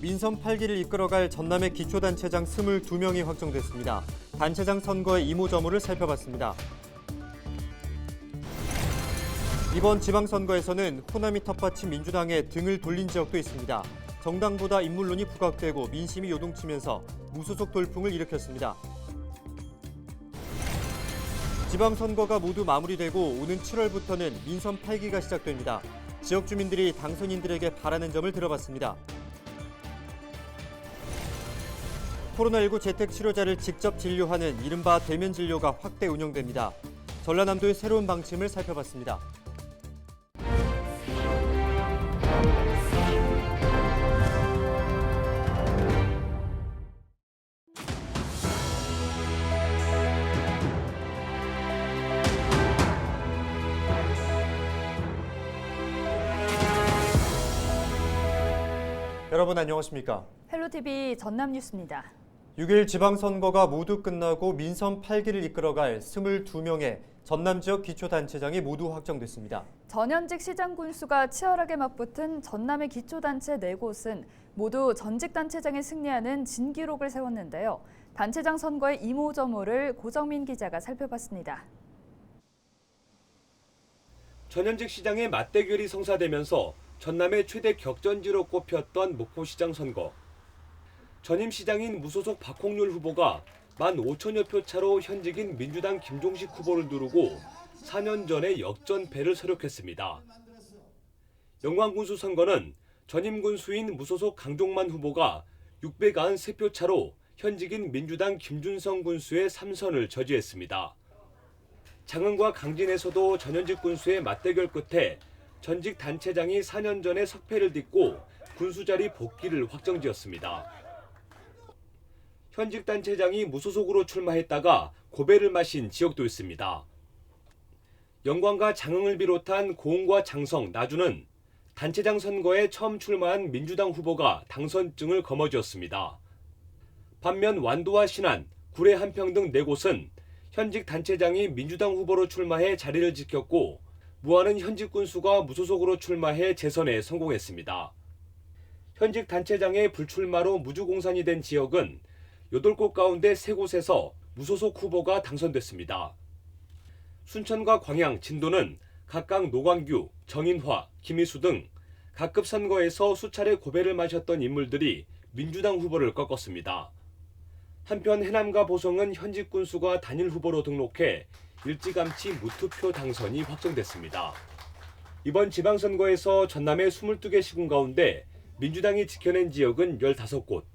민선 8기를 이끌어갈 전남의 기초단체장 22명이 확정됐습니다. 단체장 선거의 이모저모를 살펴봤습니다. 이번 지방선거에서는 호남이 텃밭인 민주당에 등을 돌린 지역도 있습니다. 정당보다 인물론이 부각되고 민심이 요동치면서 무소속 돌풍을 일으켰습니다. 지방선거가 모두 마무리되고 오는 7월부터는 민선 8기가 시작됩니다. 지역 주민들이 당선인들에게 바라는 점을 들어봤습니다. 코로나19 재택치료자를 직접 진료하는 이른바 대면 진료가 확대 운영됩니다. 전라남도의 새로운 방침을 살펴봤습니다. 여러분 안녕하십니까? 헬로티비 전남뉴스입니다. 6일 지방선거가 모두 끝나고 민선 8기를 이끌어갈 22명의 전남 지역 기초단체장이 모두 확정됐습니다. 전현직 시장 군수가 치열하게 맞붙은 전남의 기초단체 4곳은 모두 전직 단체장이 승리하는 진기록을 세웠는데요. 단체장 선거의 이모저모를 고정민 기자가 살펴봤습니다. 전현직 시장의 맞대결이 성사되면서 전남의 최대 격전지로 꼽혔던 목포시장 선거. 전임 시장인 무소속 박홍률 후보가 15,000여 표 차로 현직인 민주당 김종식 후보를 누르고 4년 전에 역전패를 서력했습니다. 영광군수 선거는 전임 군수인 무소속 강종만 후보가 693표 차로 현직인 민주당 김준성 군수의 3선을 저지했습니다. 장흥과 강진에서도 전현직 군수의 맞대결 끝에 전직 단체장이 4년 전에 석패를 딛고 군수 자리 복귀를 확정지었습니다. 현직 단체장이 무소속으로 출마했다가 고배를 마신 지역도 있습니다. 영광과 장흥을 비롯한 고흥과 장성, 나주는 단체장 선거에 처음 출마한 민주당 후보가 당선증을 거머쥐었습니다. 반면 완도와 신안, 구례 한평 등 4곳은 현직 단체장이 민주당 후보로 출마해 자리를 지켰고 무안은 현직 군수가 무소속으로 출마해 재선에 성공했습니다. 현직 단체장의 불출마로 무주공산이 된 지역은 8곳 가운데 3곳에서 무소속 후보가 당선됐습니다. 순천과 광양, 진도는 각각 노광규, 정인화, 김희수 등 각급 선거에서 수차례 고배를 마셨던 인물들이 민주당 후보를 꺾었습니다. 한편 해남과 보성은 현직 군수가 단일 후보로 등록해 일찌감치 무투표 당선이 확정됐습니다. 이번 지방선거에서 전남의 22개 시군 가운데 민주당이 지켜낸 지역은 15곳.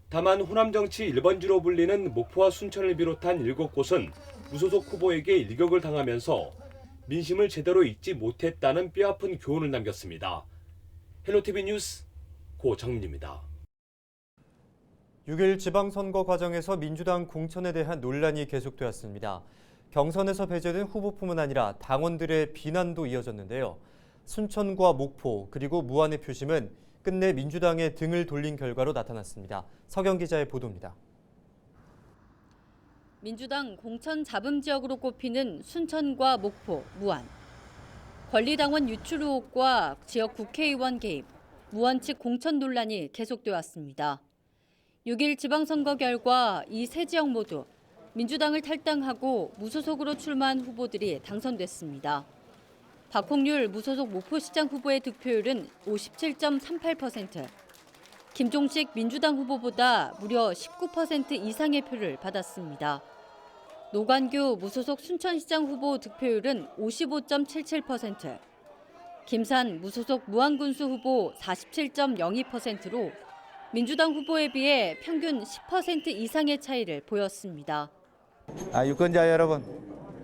다만 호남 정치 1번지로 불리는 목포와 순천을 비롯한 7곳은 무소속 후보에게 일격을 당하면서 민심을 제대로 읽지 못했다는 뼈아픈 교훈을 남겼습니다. 헬로티비 뉴스 고정민입니다. 6일 지방선거 과정에서 민주당 공천에 대한 논란이 계속되었습니다. 경선에서 배제된 후보뿐만 아니라 당원들의 비난도 이어졌는데요. 순천과 목포 그리고 무안의 표심은 끝내 민주당의 등을 돌린 결과로 나타났습니다. 서경 기자의 보도입니다. 민주당 공천 잡음 지역으로 꼽히는 순천과 목포, 무안. 권리당원 유출 의혹과 지역 국회의원 개입, 무안 측 공천 논란이 계속돼 왔습니다. 6일 지방선거 결과 이 세 지역 모두 민주당을 탈당하고 무소속으로 출마한 후보들이 당선됐습니다. 박홍률 무소속 목포시장 후보의 득표율은 57.38%, 김종식 민주당 후보보다 무려 19% 이상의 표를 받았습니다. 노관규 무소속 순천시장 후보 득표율은 55.77%, 김산 무소속 무안군수 후보 47.02%로 민주당 후보에 비해 평균 10% 이상의 차이를 보였습니다. 유권자 여러분,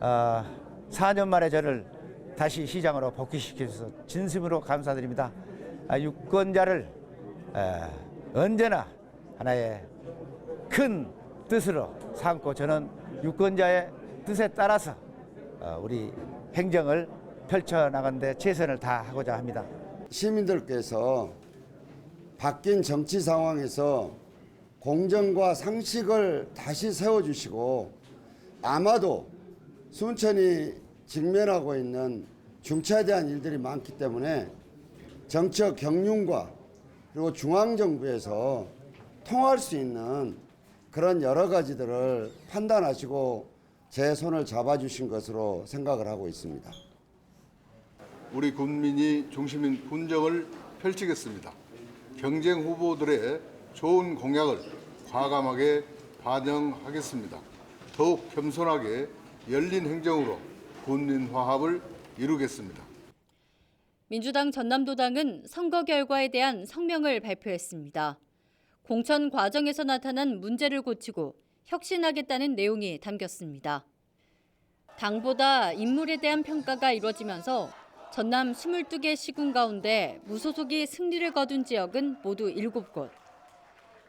4년 만에 저를 다시 시장으로 복귀시켜주셔서 진심으로 감사드립니다. 유권자를 언제나 하나의 큰 뜻으로 삼고 저는 유권자의 뜻에 따라서 우리 행정을 펼쳐나가는 데 최선을 다하고자 합니다. 시민들께서 바뀐 정치 상황에서 공정과 상식을 다시 세워주시고 아마도 순천이 직면하고 있는 중차대한 일들이 많기 때문에 정치적 경륜과 그리고 중앙정부에서 통할 수 있는 그런 여러 가지들을 판단하시고 제 손을 잡아주신 것으로 생각을 하고 있습니다. 우리 국민이 중심인 군정을 펼치겠습니다. 경쟁 후보들의 좋은 공약을 과감하게 반영하겠습니다. 더욱 겸손하게 열린 행정으로 국민 화합을 이루겠습니다. 민주당 전남도당은 선거 결과에 대한 성명을 발표했습니다. 공천 과정에서 나타난 문제를 고치고 혁신하겠다는 내용이 담겼습니다. 당보다 인물에 대한 평가가 이뤄지면서 전남 22개 시군 가운데 무소속이 승리를 거둔 지역은 모두 7곳.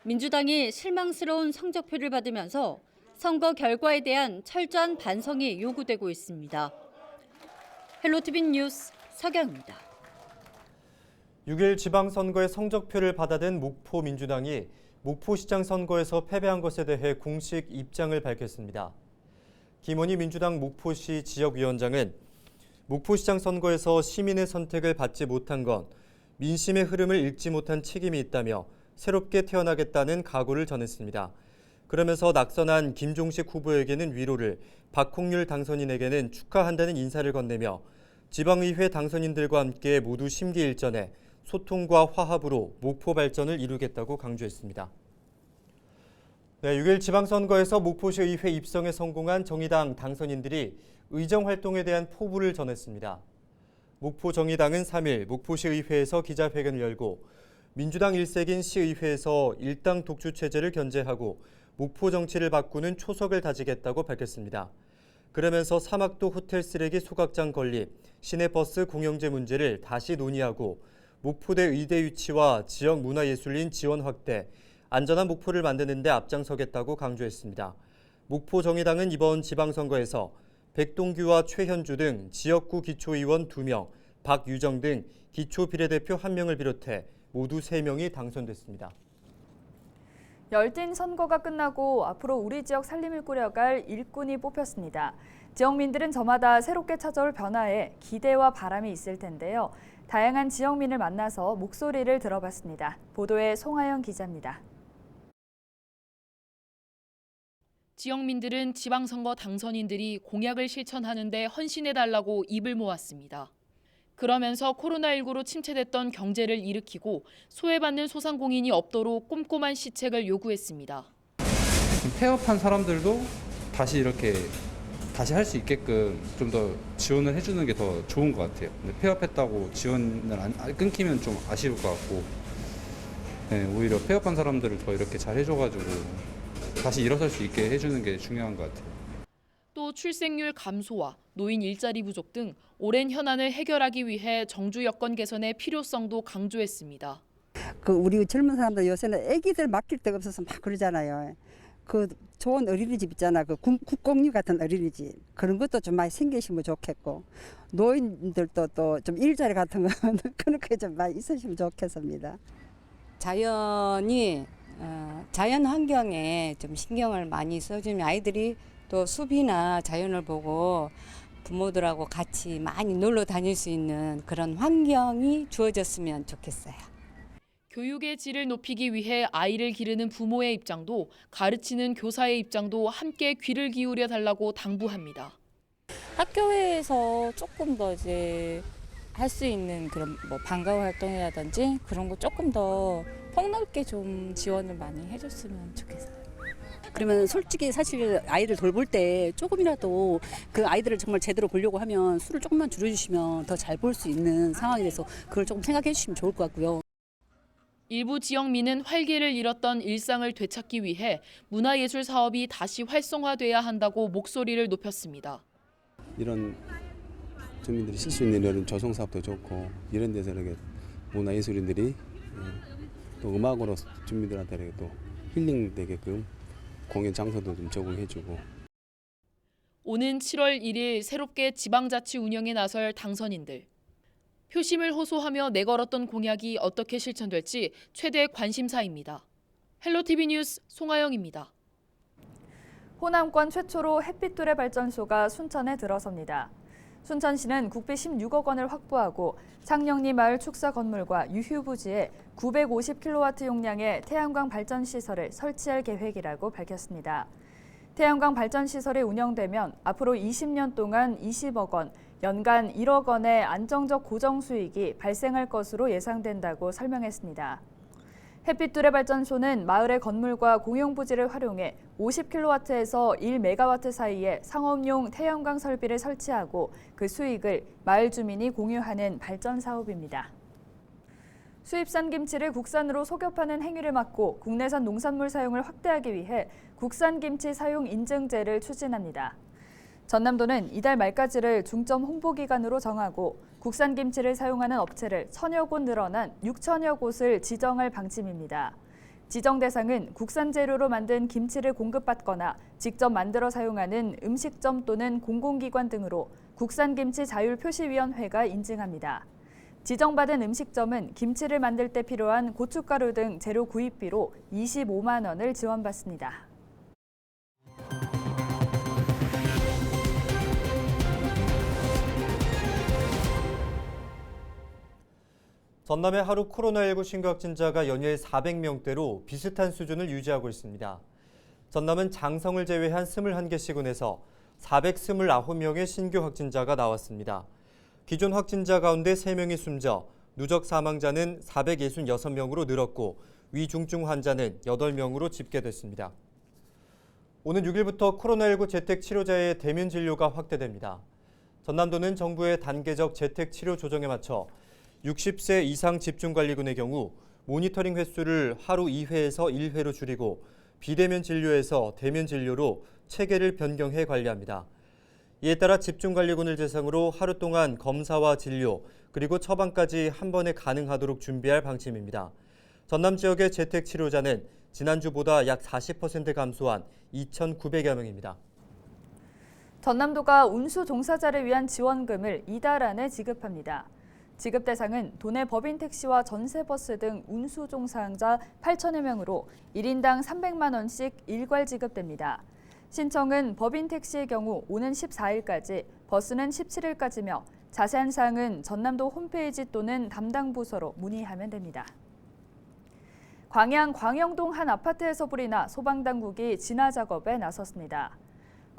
민주당이 실망스러운 성적표를 받으면서 선거 결과에 대한 철저한 반성이 요구되고 있습니다. 헬로티비 뉴스 서경입니다. 6일 지방선거의 성적표를 받아든 목포 민주당이 목포시장 선거에서 패배한 것에 대해 공식 입장을 밝혔습니다. 김원희 민주당 목포시 지역위원장은 목포시장 선거에서 시민의 선택을 받지 못한 건 민심의 흐름을 읽지 못한 책임이 있다며 새롭게 태어나겠다는 각오를 전했습니다. 그러면서 낙선한 김종식 후보에게는 위로를, 박홍률 당선인에게는 축하한다는 인사를 건네며 지방의회 당선인들과 함께 모두 심기일전에 소통과 화합으로 목포 발전을 이루겠다고 강조했습니다. 네, 6일 지방선거에서 목포시 의회 입성에 성공한 정의당 당선인들이 의정 활동에 대한 포부를 전했습니다. 목포 정의당은 3일 목포시 의회에서 기자회견을 열고 민주당 일색인 시의회에서 일당 독주 체제를 견제하고 목포 정치를 바꾸는 초석을 다지겠다고 밝혔습니다. 그러면서 사막도 호텔 쓰레기 소각장 건립, 시내버스 공영제 문제를 다시 논의하고 목포대 의대 유치와 지역 문화예술인 지원 확대, 안전한 목포를 만드는 데 앞장서겠다고 강조했습니다. 목포 정의당은 이번 지방선거에서 백동규와 최현주 등 지역구 기초의원 2명, 박유정 등 기초 비례대표 1명을 비롯해 모두 3명이 당선됐습니다. 열띤 선거가 끝나고 앞으로 우리 지역 살림을 꾸려갈 일꾼이 뽑혔습니다. 지역민들은 저마다 새롭게 찾아올 변화에 기대와 바람이 있을 텐데요. 다양한 지역민을 만나서 목소리를 들어봤습니다. 보도에 송하영 기자입니다. 지역민들은 지방선거 당선인들이 공약을 실천하는 데 헌신해달라고 입을 모았습니다. 그러면서 코로나19로 침체됐던 경제를 일으키고 소외받는 소상공인이 없도록 꼼꼼한 시책을 요구했습니다. 폐업한 사람들도 다시 할 수 있게끔 좀 더 지원을 해주는 게 더 좋은 것 같아요. 근데 폐업했다고 지원을 끊기면 좀 아쉬울 것 같고, 네, 오히려 폐업한 사람들을 더 이렇게 잘 해줘가지고 다시 일어설 수 있게 해주는 게 중요한 것 같아요. 또 출생률 감소와 노인 일자리 부족 등 오랜 현안을 해결하기 위해 정주 여건 개선의 필요성도 강조했습니다. 우리 젊은 사람들 요새는 아기들 맡길 데가 없어서 막 그러잖아요. 좋은 어린이집 있잖아. 국공립 같은 어린이집. 그런 것도 좀 많이 생기시면 좋겠고, 노인들도 또 좀 일자리 같은 거 그렇게 좀 많이 있으시면 좋겠습니다. 자연 환경에 좀 신경을 많이 써주면 아이들이 또 숲이나 자연을 보고 부모들하고 같이 많이 놀러 다닐 수 있는 그런 환경이 주어졌으면 좋겠어요. 교육의 질을 높이기 위해 아이를 기르는 부모의 입장도 가르치는 교사의 입장도 함께 귀를 기울여 달라고 당부합니다. 학교에서 조금 더 할 수 있는 그런 방과후 활동이라든지 그런 거 조금 더 폭넓게 좀 지원을 많이 해줬으면 좋겠어요. 그러면 솔직히 사실 아이를 돌볼 때 조금이라도 그 아이들을 정말 제대로 보려고 하면 수를 조금만 줄여주시면 더 잘 볼 수 있는 상황이 돼서 그걸 조금 생각해 주시면 좋을 것 같고요. 일부 지역민은 활기를 잃었던 일상을 되찾기 위해 문화예술 사업이 다시 활성화돼야 한다고 목소리를 높였습니다. 이런 주민들이 쓸 수 있는 이런 조성 사업도 좋고, 이런 데서 이렇게 문화예술인들이 또 음악으로 주민들한테 이렇게 또 힐링되게끔 공연 장소도 좀 제공해주고. 오는 7월 1일 새롭게 지방자치 운영에 나설 당선인들. 표심을 호소하며 내걸었던 공약이 어떻게 실천될지 최대 관심사입니다. 헬로티비 뉴스 송하영입니다. 호남권 최초로 햇빛 두레 발전소가 순천에 들어섭니다. 순천시는 국비 16억 원을 확보하고 창녕리 마을 축사 건물과 유휴 부지에 950kW 용량의 태양광 발전 시설을 설치할 계획이라고 밝혔습니다. 태양광 발전 시설이 운영되면 앞으로 20년 동안 20억 원, 연간 1억 원의 안정적 고정 수익이 발생할 것으로 예상된다고 설명했습니다. 햇빛두레 발전소는 마을의 건물과 공용 부지를 활용해 50kW에서 1MW 사이에 상업용 태양광 설비를 설치하고 그 수익을 마을 주민이 공유하는 발전 사업입니다. 수입산 김치를 국산으로 속여파는 행위를 막고 국내산 농산물 사용을 확대하기 위해 국산 김치 사용 인증제를 추진합니다. 전남도는 이달 말까지를 중점 홍보 기간으로 정하고 국산 김치를 사용하는 업체를 1000여 곳 늘어난 6000여 곳을 지정할 방침입니다. 지정 대상은 국산 재료로 만든 김치를 공급받거나 직접 만들어 사용하는 음식점 또는 공공기관 등으로 국산김치 자율표시위원회가 인증합니다. 지정받은 음식점은 김치를 만들 때 필요한 고춧가루 등 재료 구입비로 25만 원을 지원받습니다. 전남의 하루 코로나19 신규 확진자가 연일 400명대로 비슷한 수준을 유지하고 있습니다. 전남은 장성을 제외한 21개 시군에서 429명의 신규 확진자가 나왔습니다. 기존 확진자 가운데 3명이 숨져 누적 사망자는 466명으로 늘었고 위중증 환자는 8명으로 집계됐습니다. 오는 6일부터 코로나19 재택치료자의 대면 진료가 확대됩니다. 전남도는 정부의 단계적 재택치료 조정에 맞춰 60세 이상 집중관리군의 경우 모니터링 횟수를 하루 2회에서 1회로 줄이고 비대면 진료에서 대면 진료로 체계를 변경해 관리합니다. 이에 따라 집중관리군을 대상으로 하루 동안 검사와 진료 그리고 처방까지 한 번에 가능하도록 준비할 방침입니다. 전남 지역의 재택치료자는 지난주보다 약 40% 감소한 2,900여 명입니다. 전남도가 운수 종사자를 위한 지원금을 이달 안에 지급합니다. 지급 대상은 도내 법인 택시와 전세버스 등 운수 종사자 8천여 명으로 1인당 300만 원씩 일괄 지급됩니다. 신청은 법인 택시의 경우 오는 14일까지, 버스는 17일까지며 자세한 사항은 전남도 홈페이지 또는 담당 부서로 문의하면 됩니다. 광양 광영동 한 아파트에서 불이 나 소방당국이 진화 작업에 나섰습니다.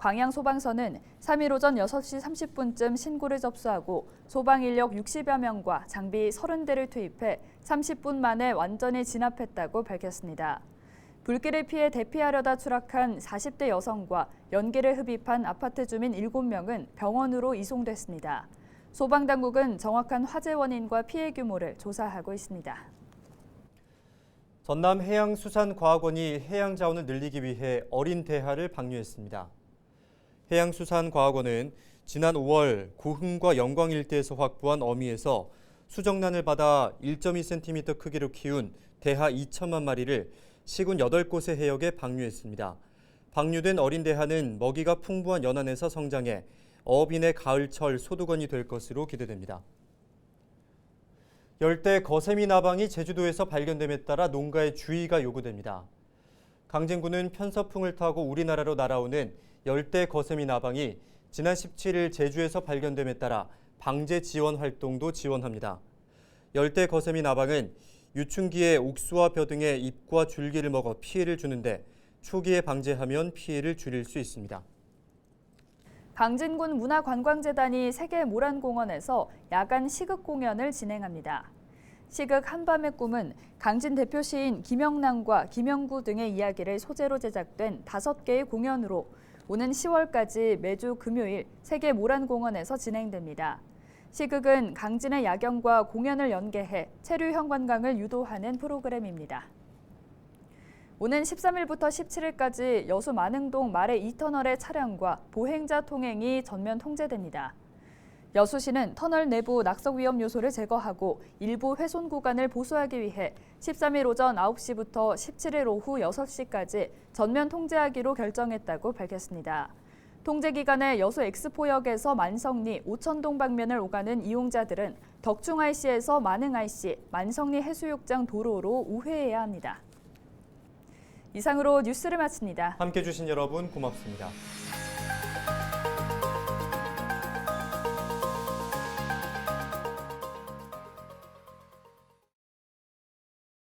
광양소방서는 3일 오전 6시 30분쯤 신고를 접수하고 소방 인력 60여 명과 장비 30대를 투입해 30분 만에 완전히 진압했다고 밝혔습니다. 불길을 피해 대피하려다 추락한 40대 여성과 연기를 흡입한 아파트 주민 7명은 병원으로 이송됐습니다. 소방당국은 정확한 화재 원인과 피해 규모를 조사하고 있습니다. 전남 해양수산과학원이 해양자원을 늘리기 위해 어린 대하를 방류했습니다. 해양수산과학원은 지난 5월 고흥과 영광 일대에서 확보한 어미에서 수정란을 받아 1.2cm 크기로 키운 대하 2천만 마리를 시군 8곳의 해역에 방류했습니다. 방류된 어린 대하는 먹이가 풍부한 연안에서 성장해 어업인의 가을철 소득원이 될 것으로 기대됩니다. 열대 거세미 나방이 제주도에서 발견됨에 따라 농가에 주의가 요구됩니다. 강진구는 편서풍을 타고 우리나라로 날아오는 열대 거세미 나방이 지난 17일 제주에서 발견됨에 따라 방제 지원 활동도 지원합니다. 열대 거세미 나방은 유충기에 옥수와 벼 등의 잎과 줄기를 먹어 피해를 주는데 초기에 방제하면 피해를 줄일 수 있습니다. 강진군 문화관광재단이 세계모란공원에서 야간 시극 공연을 진행합니다. 시극 한밤의 꿈은 강진 대표 시인 김영란과 김영구 등의 이야기를 소재로 제작된 5개의 공연으로 오는 10월까지 매주 금요일 세계모란공원에서 진행됩니다. 시극은 강진의 야경과 공연을 연계해 체류형 관광을 유도하는 프로그램입니다. 오는 13일부터 17일까지 여수 만흥동 말해 2터널의 차량과 보행자 통행이 전면 통제됩니다. 여수시는 터널 내부 낙석 위험 요소를 제거하고 일부 훼손 구간을 보수하기 위해 13일 오전 9시부터 17일 오후 6시까지 전면 통제하기로 결정했다고 밝혔습니다. 통제 기간에 여수 엑스포역에서 만성리, 오천동 방면을 오가는 이용자들은 덕충 IC에서 만흥 IC, 만성리 해수욕장 도로로 우회해야 합니다. 이상으로 뉴스를 마칩니다. 함께해 주신 여러분 고맙습니다.